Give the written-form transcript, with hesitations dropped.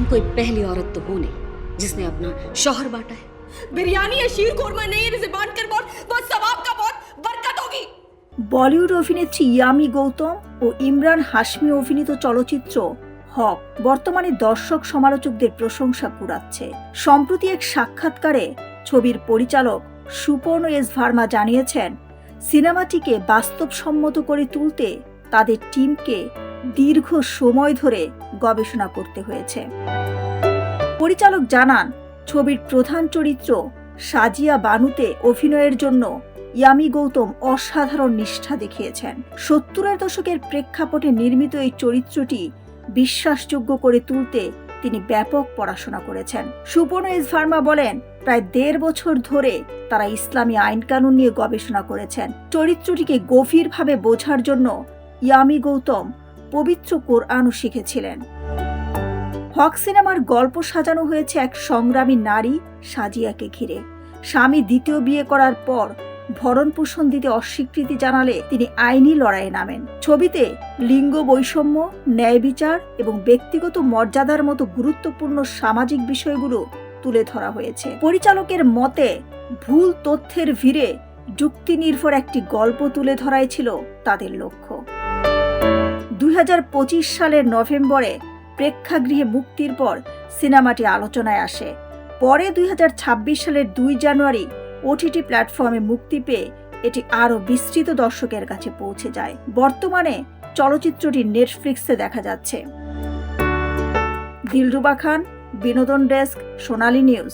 कोई पहली औरत तो हूं नहीं जिसने अपना शौहर बांटा है। बिरयानी या शीर कोरमा नहीं, ज़बान कर बहुत सवाब का बहुत बरकत होगी। বলিউড অভিনেত্রী ইয়ামি গৌতম ও ইমরান হাশমি অভিনীত চলচ্চিত্র হক বর্তমানে দর্শক সমালোচকদের প্রশংসা কুড়াচ্ছে। সম্প্রতি এক সাক্ষাৎকারে ছবির পরিচালক সুপর্ণ এস ভার্মা জানিয়েছেন, সিনেমাটিকে বাস্তবসম্মত করে তুলতে তাদের টিমকে দীর্ঘ সময় ধরে গবেষণা করতে হয়েছে। পরিচালক জানান, ছবির প্রধান চরিত্র সাজিয়া বানুতে অভিনয়ের জন্য ইয়ামি গৌতম অসাধারণ নিষ্ঠা দেখিয়েছেন। 70-এর দশকের প্রেক্ষাপটে নির্মিত এই চরিত্রটি বিশ্বাসযোগ্য করে তুলতে তিনি ব্যাপক পড়াশোনা করেছেন। সুপর্ণ এস ভার্মা বলেন, প্রায় 1.5 বছর ধরে তারা ইসলামী আইনকানুন নিয়ে গবেষণা করেছেন। চরিত্রটিকে গভীরভাবে বোঝার জন্য ইয়ামি গৌতম পবিত্র কোরআনও শিখেছিলেন। হক সিনেমার গল্প সাজানো হয়েছে এক সংগ্রামী নারী সাজিয়াকে ঘিরে। স্বামী দ্বিতীয় বিয়ে করার পর ভরণ পোষণ দিতে অস্বীকৃতি জানালে তিনি আইনি লড়াইয়ে নামেন। ছবিতে লিঙ্গ বৈষম্য, ন্যায় বিচার এবং ব্যক্তিগত মর্যাদার মতো গুরুত্বপূর্ণ সামাজিক বিষয়গুলো তুলে ধরা হয়েছে। পরিচালকের মতে, ভুল তথ্যের ভিড়ে যুক্তি নির্ভর একটি গল্প তুলে ধরাই ছিল তাদের লক্ষ্য। 2025 সালের নভেম্বরে প্রেক্ষাগৃহে মুক্তির পর সিনেমাটি আলোচনায় আসে। পরে 2026 সালের 2 জানুয়ারি ওটিটি প্ল্যাটফর্মে মুক্তি পেয়ে এটি আরও বিস্তৃত দর্শকের কাছে পৌঁছে যায়। বর্তমানে চলচ্চিত্রটি নেটফ্লিক্সে দেখা যাচ্ছে। দিলরুবা খান, বিনোদন ডেস্ক, সোনালী নিউজ।